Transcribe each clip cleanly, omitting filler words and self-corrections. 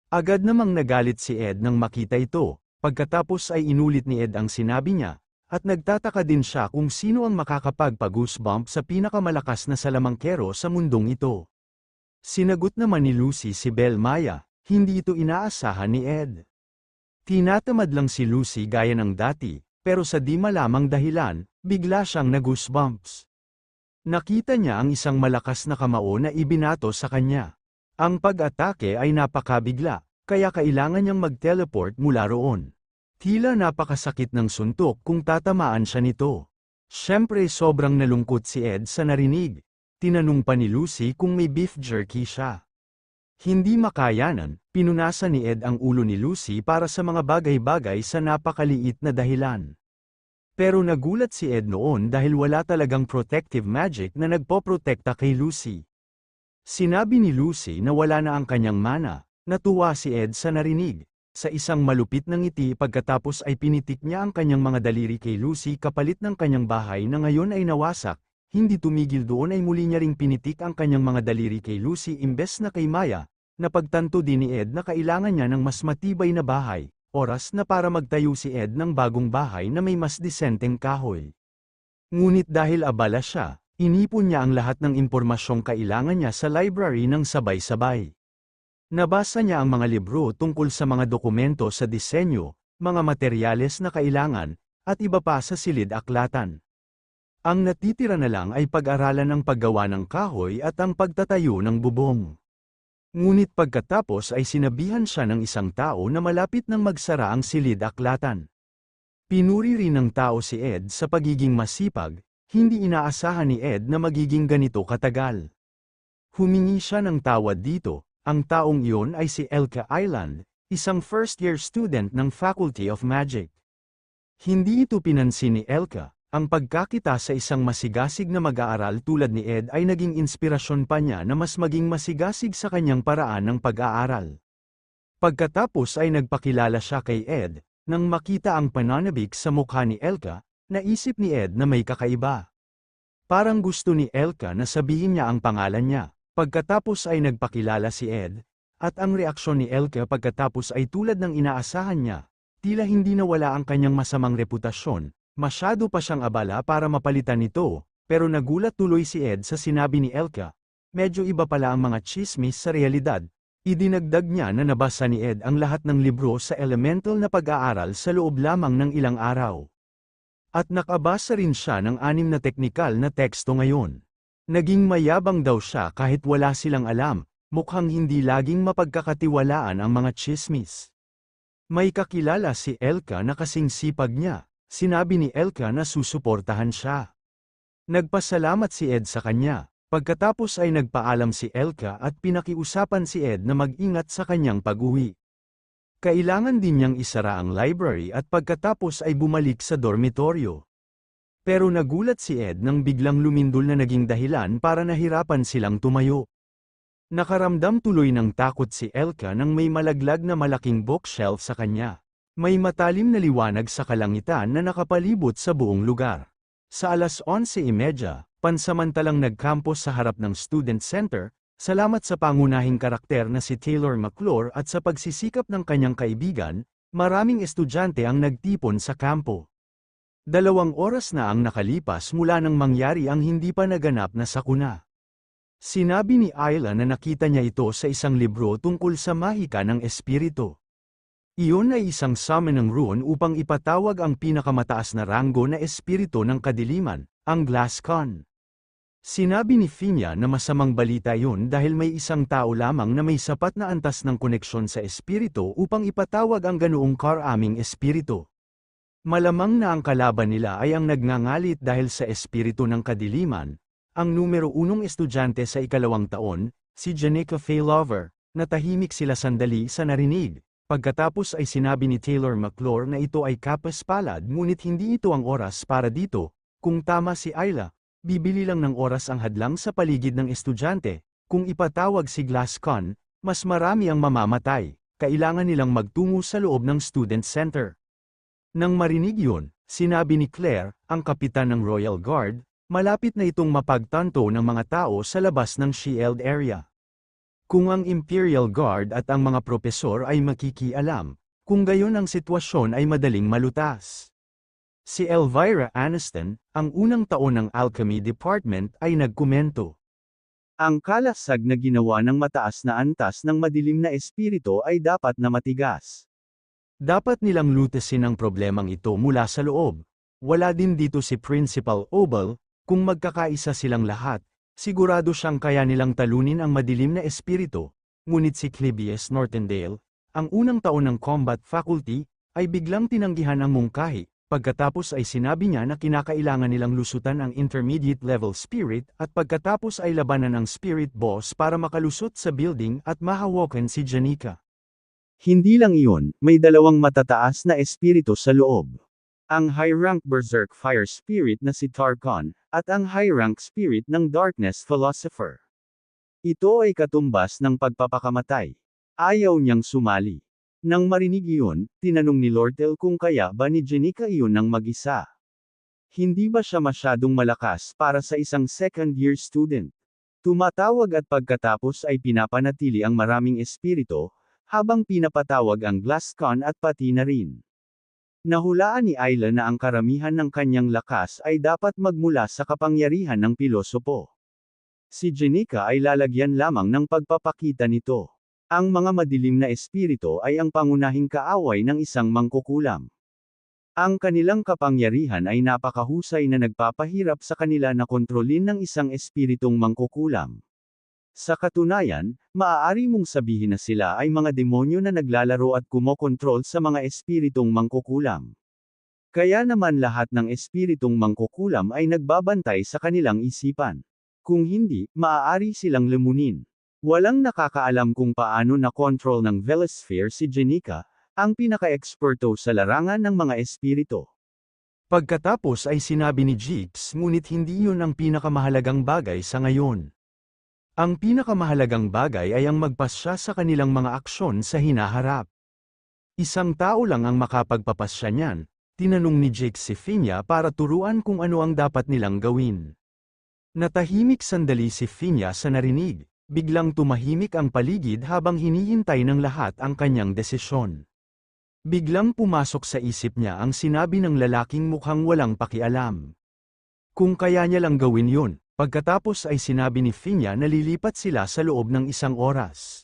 Agad namang nagalit si Ed nang makita ito, pagkatapos ay inulit ni Ed ang sinabi niya, at nagtataka din siya kung sino ang makakapagpa-goosebump sa pinakamalakas na salamangkero sa mundong ito. Sinagot naman ni Lucy si Belle Maya, hindi ito inaasahan ni Ed. Tinatamad lang si Lucy gaya ng dati, pero sa di malamang dahilan, bigla siyang na-goosebumps. Nakita niya ang isang malakas na kamao na ibinato sa kanya. Ang pag-atake ay napakabigla, kaya kailangan niyang mag-teleport mula roon. Tila napakasakit ng suntok kung tatamaan siya nito. Siyempre sobrang nalungkot si Ed sa narinig. Tinanong pa ni Lucy kung may beef jerky siya. Hindi makayanan, pinunasan ni Ed ang ulo ni Lucy para sa mga bagay-bagay sa napakaliit na dahilan. Pero nagulat si Ed noon dahil wala talagang protective magic na nagpoprotekta kay Lucy. Sinabi ni Lucy na wala na ang kanyang mana. Natuwa si Ed sa narinig. Sa isang malupit na ngiti pagkatapos ay pinitik niya ang kanyang mga daliri kay Lucy kapalit ng kanyang bahay na ngayon ay nawasak. Hindi tumigil doon ay muli niya ring pinitik ang kanyang mga daliri kay Lucy imbes na kay Maya. Napagtanto din ni Ed na kailangan niya ng mas matibay na bahay. Oras na para magtayo si Ed ng bagong bahay na may mas disenteng kahoy. Ngunit dahil abala siya, inipon niya ang lahat ng impormasyong kailangan niya sa library ng sabay-sabay. Nabasa niya ang mga libro tungkol sa mga dokumento sa disenyo, mga materyales na kailangan, at iba pa sa silid-aklatan. Ang natitira na lang ay pag-aralan ang paggawa ng kahoy at ang pagtatayo ng bubong. Ngunit pagkatapos ay sinabihan siya ng isang tao na malapit nang magsara ang silid-aklatan. Pinuri rin ng tao si Ed sa pagiging masipag. Hindi inaasahan ni Ed na magiging ganito katagal. Humingi siya ng tawad dito, ang taong iyon ay si Elka Island, isang first-year student ng Faculty of Magic. Hindi ito pinansin ni Elka, ang pagkakita sa isang masigasig na mag-aaral tulad ni Ed ay naging inspirasyon pa niya na mas maging masigasig sa kanyang paraan ng pag-aaral. Pagkatapos ay nagpakilala siya kay Ed, nang makita ang pananabik sa mukha ni Elka. Naisip ni Ed na may kakaiba. Parang gusto ni Elka na sabihin niya ang pangalan niya. Pagkatapos ay nagpakilala si Ed, at ang reaksyon ni Elka pagkatapos ay tulad ng inaasahan niya. Tila hindi nawala ang kanyang masamang reputasyon, masyado pa siyang abala para mapalitan ito, pero nagulat tuloy si Ed sa sinabi ni Elka. Medyo iba pala ang mga tsismis sa realidad. Idinagdag niya na nabasa ni Ed ang lahat ng libro sa elemental na pag-aaral sa loob lamang ng ilang araw. At nakabasa rin siya ng 6 na teknikal na teksto ngayon. Naging mayabang daw siya kahit wala silang alam, mukhang hindi laging mapagkakatiwalaan ang mga tsismis. May kakilala si Elka na kasing sipag niya, sinabi ni Elka na susuportahan siya. Nagpasalamat si Ed sa kanya, pagkatapos ay nagpaalam si Elka at pinakiusapan si Ed na mag-ingat sa kanyang pag-uwi. Kailangan din niyang isara ang library at pagkatapos ay bumalik sa dormitoryo. Pero nagulat si Ed nang biglang lumindol na naging dahilan para nahirapan silang tumayo. Nakaramdam tuloy ng takot si Elka nang may malaglag na malaking bookshelf sa kanya. May matalim na liwanag sa kalangitan na nakapalibot sa buong lugar. Sa alas 11:30, pansamantalang nagkampos sa harap ng student center, salamat sa pangunahing karakter na si Taylor McClure at sa pagsisikap ng kanyang kaibigan, maraming estudyante ang nagtipon sa kampo. 2 oras na ang nakalipas mula nang mangyari ang hindi pa naganap na sakuna. Sinabi ni Ayla na nakita niya ito sa isang libro tungkol sa mahika ng espiritu. Iyon ay isang summoning rune upang ipatawag ang pinakamataas na ranggo na espiritu ng kadiliman, ang Glasscon. Sinabi ni Finya na masamang balita yun dahil may isang tao lamang na may sapat na antas ng koneksyon sa espiritu upang ipatawag ang ganoong karaming espiritu. Malamang na ang kalaban nila ay ang nagngangalit dahil sa espiritu ng kadiliman. Ang numero 1 estudyante sa 2nd taon, si Janica Faylover, natahimik sila sandali sa narinig. Pagkatapos ay sinabi ni Taylor McClure na ito ay kapaspalad ngunit hindi ito ang oras para dito. Kung tama si Ayla, bibili lang ng oras ang hadlang sa paligid ng estudyante. Kung ipatawag si Glasscon, mas marami ang mamamatay. Kailangan nilang magtungo sa loob ng student center. Nang marinig yun, sinabi ni Claire, ang kapitan ng Royal Guard, malapit na itong mapagtanto ng mga tao sa labas ng shield area. Kung ang Imperial Guard at ang mga propesor ay makikialam, kung gayon ang sitwasyon ay madaling malutas. Si Elvira Aniston, ang unang taon ng Alchemy Department ay nagkomento. Ang kalasag na ginawa ng mataas na antas ng madilim na espiritu ay dapat na matigas. Dapat nilang lutasin ang problemang ito mula sa loob. Wala din dito si Principal Obel, kung magkakaisa silang lahat, sigurado siyang kaya nilang talunin ang madilim na espiritu, ngunit si Clebius Nortendale, ang unang taon ng Combat Faculty, ay biglang tinanggihan ang mungkahi, pagkatapos ay sinabi niya na kinakailangan nilang lusutan ang intermediate level spirit at pagkatapos ay labanan ang spirit boss para makalusot sa building at mahawakan si Janika. Hindi lang iyon, may dalawang matataas na espiritu sa loob. Ang high-rank Berserk Fire Spirit na si Tarkon, at ang high-rank Spirit ng Darkness Philosopher. Ito ay katumbas ng pagpapakamatay. Ayaw niyang sumali. Nang marinig iyon, tinanong ni Lortel kung kaya ba ni Janika iyon ng mag-isa. Hindi ba siya masyadong malakas para sa isang second-year student? Tumatawag at pagkatapos ay pinapanatili ang maraming espiritu, habang pinapatawag ang Glasscon at pati na rin. Nahulaan ni Ayla na ang karamihan ng kanyang lakas ay dapat magmula sa kapangyarihan ng pilosopo. Si Janika ay lalagyan lamang ng pagpapakita nito. Ang mga madilim na espiritu ay ang pangunahing kaaway ng isang mangkukulam. Ang kanilang kapangyarihan ay napakahusay na nagpapahirap sa kanila na kontrolin ng isang espiritong mangkukulam. Sa katunayan, maaari mong sabihin na sila ay mga demonyo na naglalaro at kumokontrol sa mga espiritong mangkukulam. Kaya naman lahat ng espiritong mangkukulam ay nagbabantay sa kanilang isipan. Kung hindi, maaari silang lemunin. Walang nakakaalam kung paano na-control ng Velosphere si Janika, ang pinaka-eksperto sa larangan ng mga espiritu. Pagkatapos ay sinabi ni Jix ngunit hindi yun ang pinakamahalagang bagay sa ngayon. Ang pinakamahalagang bagay ay ang magpasya sa kanilang mga aksyon sa hinaharap. Isang tao lang ang makapagpapasya niyan, tinanong ni Jake si Finya para turuan kung ano ang dapat nilang gawin. Natahimik sandali si Finya sa narinig, biglang tumahimik ang paligid habang hinihintay ng lahat ang kanyang desisyon. Biglang pumasok sa isip niya ang sinabi ng lalaking mukhang walang pakialam. Kung kaya niya lang gawin yun, pagkatapos ay sinabi ni Finya na lilipat sila sa loob ng isang oras.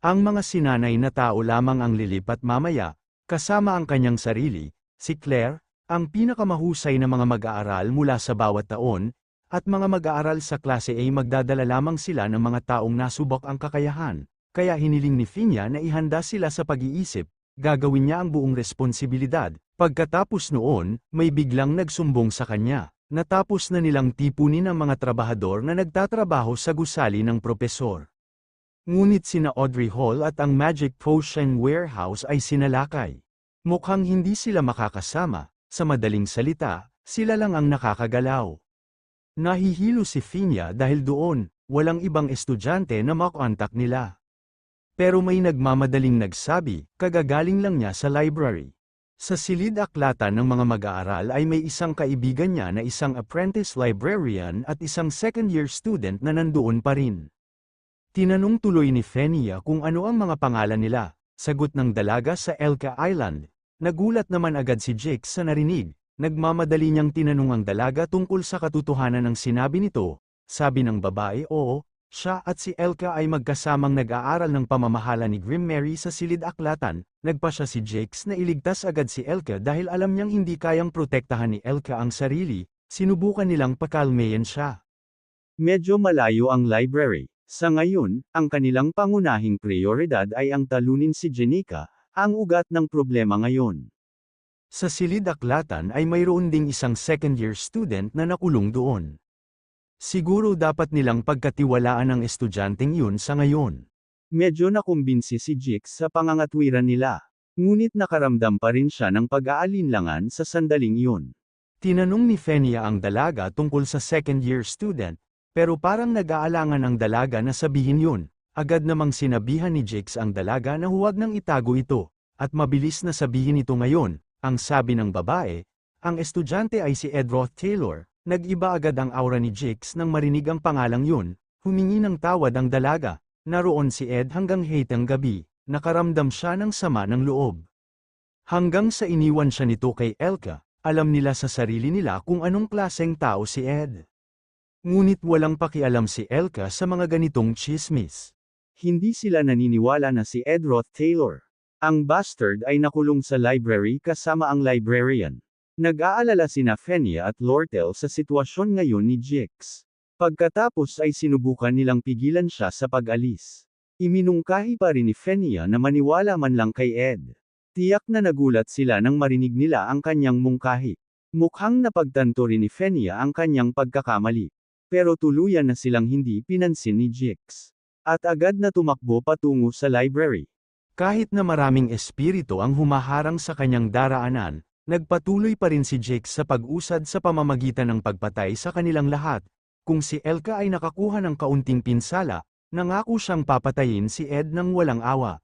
Ang mga sinanay na tao lamang ang lilipat mamaya, kasama ang kanyang sarili, si Claire, ang pinakamahusay na mga mag-aaral mula sa bawat taon, at mga mag-aaral sa klase A magdadala lamang sila ng mga taong nasubok ang kakayahan, kaya hiniling ni Finya na ihanda sila sa pag-iisip, gagawin niya ang buong responsibilidad. Pagkatapos noon, may biglang nagsumbong sa kanya. Natapos na nilang tipunin ang mga trabahador na nagtatrabaho sa gusali ng propesor. Ngunit sina Audrey Hall at ang Magic Potion Warehouse ay sinalakay. Mukhang hindi sila makakasama, sa madaling salita, sila lang ang nakakagalaw. Nahihilo si Finya dahil doon, walang ibang estudyante na makontak nila. Pero may nagmamadaling nagsabi, kagagaling lang niya sa library. Sa silid-aklatan ng mga mag-aaral ay may isang kaibigan niya na isang apprentice librarian at isang second-year student na nandoon pa rin. Tinanong tuloy ni Fenia kung ano ang mga pangalan nila, sagot ng dalaga sa Elka Island. Nagulat naman agad si Jake sa narinig, nagmamadali niyang tinanong ang dalaga tungkol sa katotohanan ng sinabi nito, sabi ng babae oo. Siya at si Elka ay magkasamang nag-aaral ng pamamahala ni Grim Mary sa silid-aklatan, nagpasya si Jakes na iligtas agad si Elka dahil alam niyang hindi kayang protektahan ni Elka ang sarili, sinubukan nilang pakalmayan siya. Medyo malayo ang library. Sa ngayon, ang kanilang pangunahing prioridad ay ang talunin si Janika, ang ugat ng problema ngayon. Sa silid-aklatan ay mayroon ding isang second-year student na nakulong doon. Siguro dapat nilang pagkatiwalaan ang estudyanteng yun sa ngayon. Medyo nakumbinsi si Jix sa pangangatwiran nila. Ngunit nakaramdam pa rin siya ng pag-aalinlangan sa sandaling yun. Tinanong ni Fenia ang dalaga tungkol sa second-year student, pero parang nag-aalangan ang dalaga na sabihin yun. Agad namang sinabihan ni Jix ang dalaga na huwag nang itago ito, at mabilis na sabihin ito ngayon, ang sabi ng babae, ang estudyante ay si Edroth Taylor. Nag-iba agad ang aura ni Jix nang marinig ang pangalang yun, humingi ng tawad ang dalaga, Naroon si Ed hanggang hitang gabi, nakaramdam siya ng sama ng loob. Hanggang sa iniwan siya nito kay Elka, alam nila sa sarili nila kung anong klaseng tao si Ed. Ngunit walang pakialam si Elka sa mga ganitong chismis. Hindi sila naniniwala na si Ed Roth Taylor, ang bastard ay nakulong sa library kasama ang librarian. Nag-aalala sina Fenya at Lortel sa sitwasyon ngayon ni Jix. Pagkatapos ay sinubukan nilang pigilan siya sa pag-alis. Iminungkahi pa rin ni Fenya na maniwala man lang kay Ed. Tiyak na nagulat sila nang marinig nila ang kanyang mungkahi. Mukhang napagtanto rin ni Fenya ang kanyang pagkakamali. Pero tuluyan na silang hindi pinansin ni Jix. At agad na tumakbo patungo sa library. Kahit na maraming espiritu ang humaharang sa kanyang daraanan, nagpatuloy pa rin si Jix sa pag-usad sa pamamagitan ng pagpatay sa kanilang lahat. Kung si Elka ay nakakuha ng kaunting pinsala, nangako siyang papatayin si Ed ng walang awa.